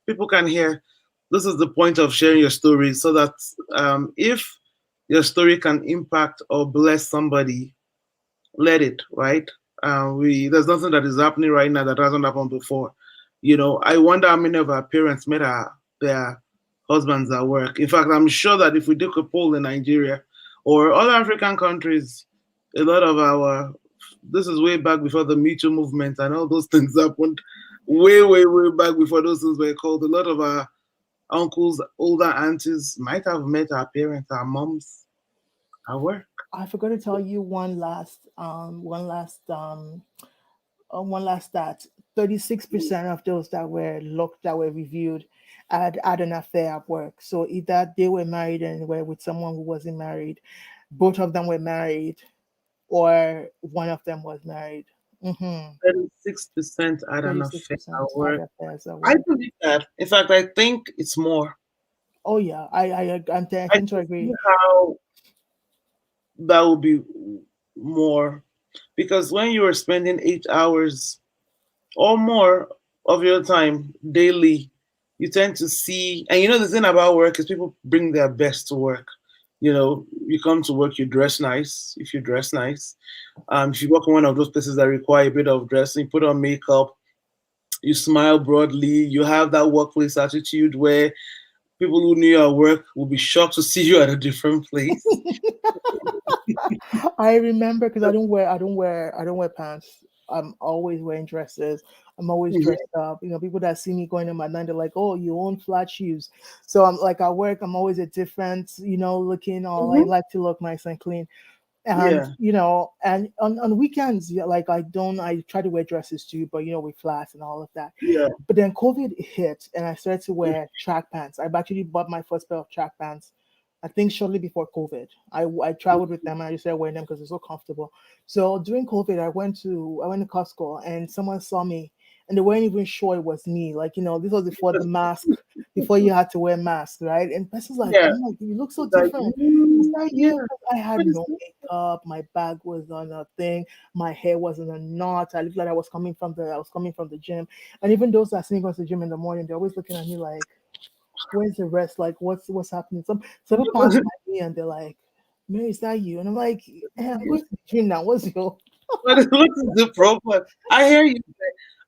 people can hear. This is the point of sharing your story, so that if your story can impact or bless somebody, let it, right? We There's nothing that is happening right now that hasn't happened before. I wonder how many of our parents met their husbands at work. In fact, I'm sure that if we took a poll in Nigeria or other African countries, a lot of our this is way back before the Me Too movement and all those things happened. Way back before those things were called. A lot of our uncles, older aunties might have met our parents, our moms at work. I forgot to tell you one last stat. 36% of those that were reviewed had an affair at work. So either they were married and were with someone who wasn't married, both of them were married, or one of them was married. 36% had an affair at 36% had work. affairs at I work. believe that. In fact, I think it's more. Oh yeah, I I tend to can see agree. how that would be more. Because when you are spending 8 hours or more of your time daily, you tend to see, and the thing about work is people bring their best to work. You you come to work, you dress nice. If you dress nice, if you work in one of those places that require a bit of dressing, put on makeup, you smile broadly, you have that workplace attitude where people who knew you at work will be shocked to see you at a different place. I remember because I don't wear pants. I'm always wearing dresses. I'm always Yeah, dressed up. People that see me going to my night, they're like, "Oh, you own flat shoes." So I'm like at work. I'm always a different, looking. All I hmm, like to look nice and clean. And yeah, and on weekends, yeah, like I try to wear dresses too, but with flats and all of that. yeah. But then COVID hit and I started to wear track pants. I've actually bought my first pair of track pants, I think shortly before COVID. I traveled with them and I just started wearing them because they're so comfortable. So during COVID, I went to Costco and someone saw me and they weren't even sure it was me. Like, this was before the mask, before you had to wear masks, right? And person's like, Yeah. oh my, you look so It's like, different. Is that yeah. you? 'Cause I had What is no this? makeup, my bag was on a thing, my hair was in a knot. I looked like I was coming from the gym. And even those that see me going to the gym in the morning, they're always looking at me like, where's the rest? Like, what's happening? Some people pass by me and they're like, Mary, is that you? And I'm like, I'm going to the gym now. What's your What is the problem? I hear you.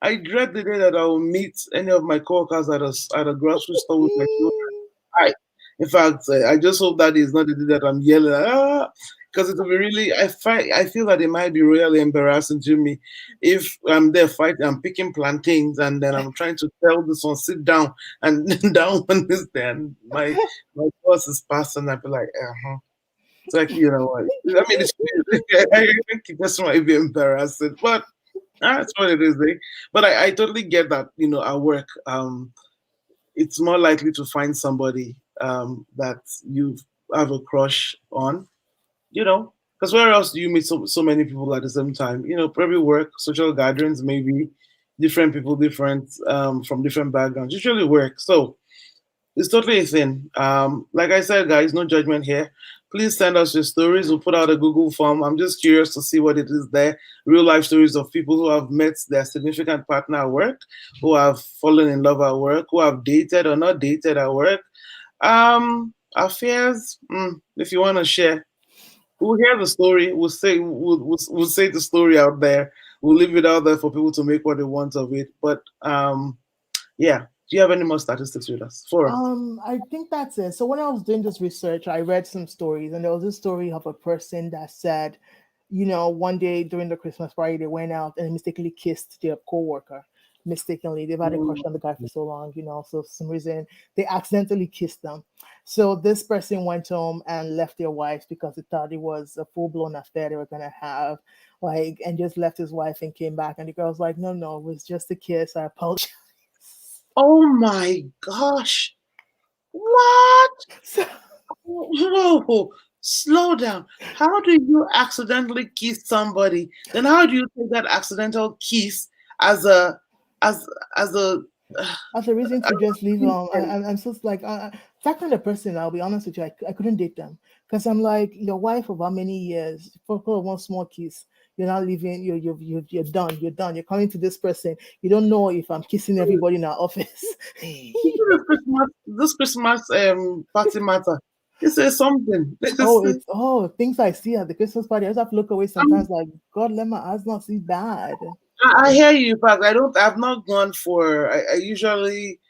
I dread the day that I will meet any of my coworkers at a grocery store with my children. I, in fact, I just hope that is not the day that I'm yelling, because it will be really. I feel that it might be really embarrassing to me if I'm there fighting, I'm picking plantains, and then I'm trying to tell this one sit down, and that one is there, and my boss is passing. I'd be like, uh-huh. It's like, you know what? I mean, I think this might be embarrassing, but that's what it is. Eh? But I totally get that. At work, it's more likely to find somebody that you have a crush on. Because where else do you meet so many people at the same time? Probably work, social gatherings, maybe different people, different from different backgrounds. Usually work. So it's totally a thing. Like I said, guys, no judgment here. Please send us your stories. We'll put out a Google form. I'm just curious to see what it is there. Real life stories of people who have met their significant partner at work, who have fallen in love at work, who have dated or not dated at work. Affairs. If you want to share, we'll hear the story. We'll say the story out there. We'll leave it out there for people to make what they want of it. But yeah. Do you have any more statistics with us for us? I think that's it. So when I was doing this research, I read some stories, and there was this story of a person that said, one day during the Christmas party, they went out and mistakenly kissed their coworker. Mistakenly, they've had a crush on the guy for so long, so for some reason they accidentally kissed them. So this person went home and left their wife because they thought it was a full blown affair they were gonna have, like, and just left his wife and came back. And the girl's like, no, no, it was just a kiss. I apologize. Oh my gosh. What? So, Whoa. Slow down. How do you accidentally kiss somebody? Then how do you take that accidental kiss as a as as a as a reason as to just leave. a I'm just like that kind of person. I'll be honest with you. I couldn't date them because I'm like your wife of how many years for one small kiss. You're not leaving. You're done. You're done. You're coming to this person. You don't know if I'm kissing everybody in our office. this Christmas party matter. This is something. This Oh, is things I see at the Christmas party. I just have to look away I'm sometimes. Like God, let my eyes not see bad. I hear you, but I've not gone for. I usually.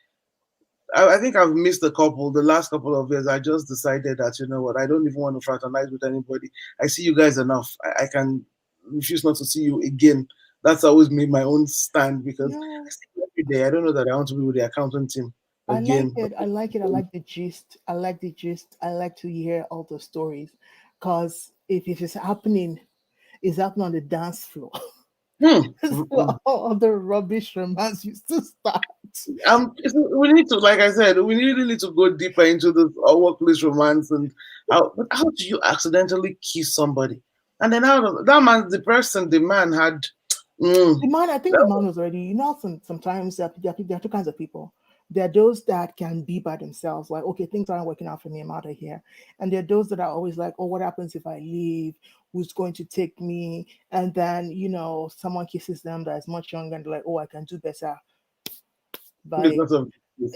I think I've missed a couple. The last couple of years, I just decided that you know what, I don't even want to fraternize with anybody. I see you guys enough. I can refuse not to see you again. That's always made my own stand because Yeah. I see you every day. I don't know that I want to be with the accounting team I like again. it. I like it. I like the gist. I like the gist. I like to hear all the stories. Because if it's happening, it's happening on the dance floor. Hmm. That's where Mm-mm. all the rubbish romance used to start. We need to, like I said, we really need to go deeper into this workplace romance and how do you accidentally kiss somebody? And then that man, the man had. The Mm, man, I think the man was already, sometimes there are two kinds of people. There are those that can be by themselves, like, okay, things aren't working out for me, I'm out of here. And there are those that are always like, oh, what happens if I leave? Who's going to take me? And then, someone kisses them that is much younger and they're like, oh, I can do better by because of. kiss.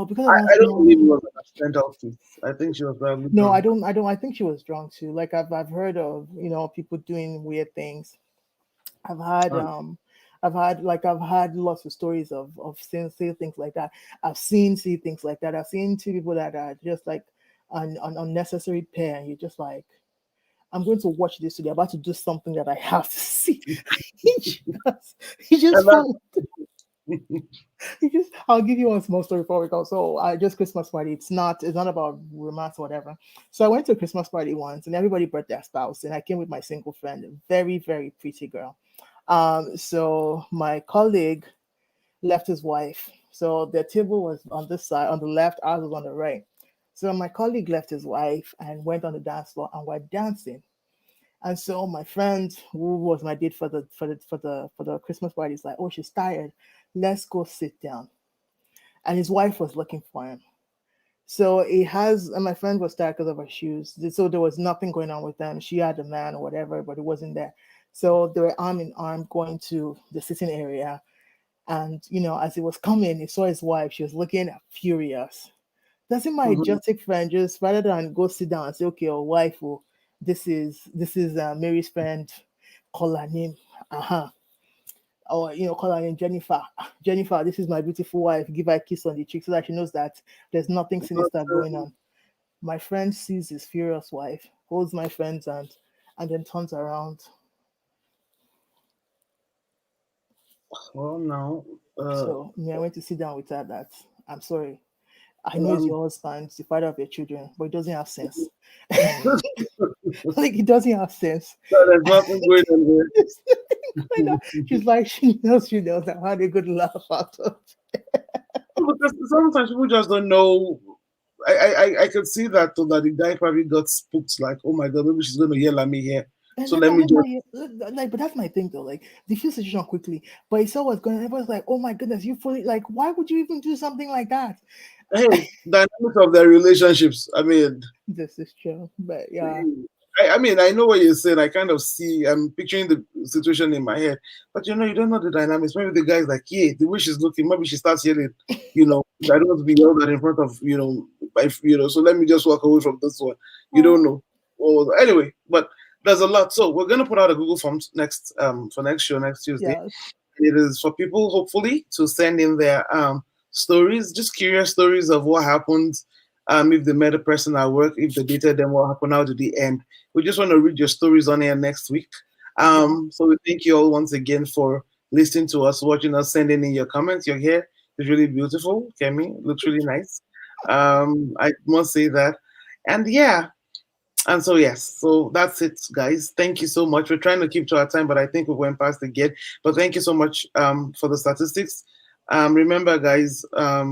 because I I once don't believe it known. was an accidental kiss. I think she was probably No, I drunk. don't. I don't. I think she was drunk too. Like I've heard of people doing weird things. I've had Oh, um, I've had lots of stories of seeing see things like that. I've seen see things like that. I've seen two people that are just like an unnecessary pair, and you're just like, I'm going to watch this today. I'm about to do something that I have to see. he just he just and fall I'll give you one small story before we go. So I just Christmas party. It's not about romance or whatever. So I went to a Christmas party once and everybody brought their spouse and I came with my single friend, a very, very pretty girl. So my colleague left his wife. So their table was on this side, on the left, ours was on the right. So my colleague left his wife and went on the dance floor and we're dancing. And so my friend, who was my date for the Christmas party, is like, "Oh, she's tired. Let's go sit down." And his wife was looking for him. So it has, and my friend was tired because of her shoes. So there was nothing going on with them. She had a man or whatever, but it wasn't there. So they were arm in arm going to the sitting area. And, as he was coming, he saw his wife. She was looking furious. Doesn't my mhm. idiotic friend just rather than go sit down and say, "Okay, oh, wife, oh, this is Mary's friend, call her name, uh-huh, or call her name Jennifer. Jennifer, this is my beautiful wife. Give her a kiss on the cheek so that she knows that there's nothing sinister going on." My friend sees his furious wife, holds my friend's hand, and then turns around. Well, now, uh, So me, I went to sit down with her. That I'm sorry. I know he's um, your husband, it's the father of your children, but he doesn't have sense. Like he doesn't have sense. there's nothing going on here. There's nothing going on. She's like, she knows. I had a good laugh out of. Because sometimes people just don't know. I could see that though, that the guy probably got spooked, like, oh my god, maybe she's going to yell at me here. And So then let me I'm just, like, but that's my thing though. Like, diffuse situation quickly. But he saw what's going on. Everyone's like, "Oh my goodness, you fully like. Why would you even do something like that?" hey, dynamics of their relationships. I mean, This is true, but yeah. I mean, I know what you're saying. I kind of see, I'm picturing the situation in my head. But you don't know the dynamics. Maybe the guy's like, yeah, the way she's looking, maybe she starts yelling, I don't want to be yelled at in front of, so let me just walk away from this one. You don't Oh, know. Well, anyway, but there's a lot. So we're gonna put out a Google Forms next for next show next Tuesday. yeah. It is for people, hopefully, to send in their stories, just curious stories of what happened, if they met a person at work, if they dated them, what happened, how did the end. We just want to read your stories on here next week. Yeah. So we thank you all once again for listening to us, watching us, sending in your comments. Your hair is really beautiful, Kemi. Looks really nice. I must say that. And yeah, and so yes, so that's it, guys. Thank you so much. We're trying to keep to our time, but I think we went past again. But thank you so much for the statistics. Remember, guys, what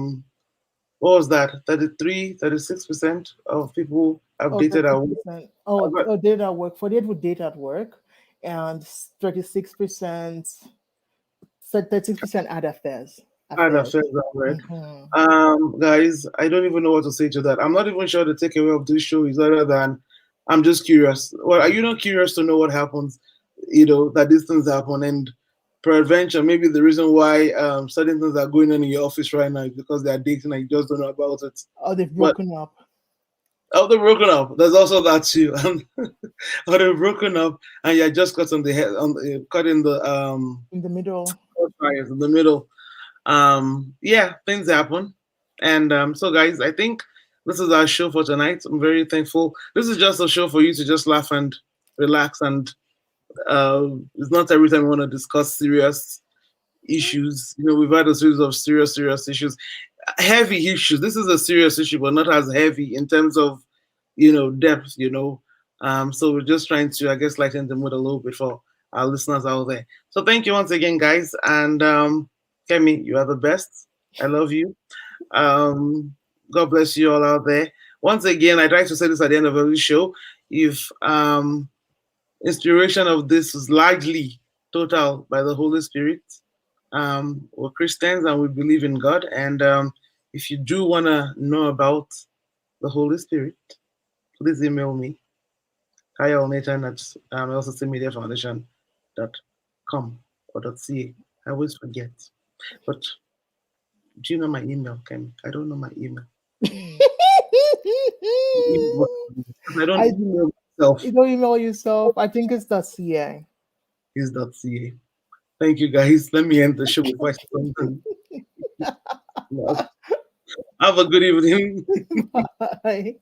was that? 36% of people have Oh, dated at 36%. Oh, work. date at work. 48 would date at work, and 36%. So 36% had affairs. Had Affairs. affairs at work. Mm-hmm. Guys, I don't even know what to say to that. I'm not even sure the takeaway of this show is other than I'm just curious. Well, are you not curious to know what happens? That these things happen, and peradventure, maybe the reason why certain things are going on in your office right now is because they are dating and you just don't know about it. Oh, they've But broken up oh, they're broken up. There's also that too. Or they're broken up and you're just caught on the head, caught in the in the middle. fires in the middle. Yeah, things happen. And so guys, I think this is our show for tonight. I'm very thankful. This is just a show for you to just laugh and relax, and it's not every time we want to discuss serious issues. We've had a series of serious issues, heavy issues. This is a serious issue, but not as heavy in terms of depth. So we're just trying to, I guess, lighten the mood a little bit for our listeners out there. So thank you once again, guys, and Kemi, you are the best. I love you. um God bless you all out there. Once again, I try to say this at the end of every show. If inspiration of this was largely total by the Holy Spirit. We're Christians and we believe in God. And if you do want to know about the Holy Spirit, please email me, Tayo Elnathan at lccmediafoundation.com or .ca. I always forget. But Do you know my email, Ken? I don't know my email. I I don't email myself. you don't email yourself. I think it's .ca. Is .ca. Thank you, guys. Let me end the show before I say something. Have a good evening. Bye.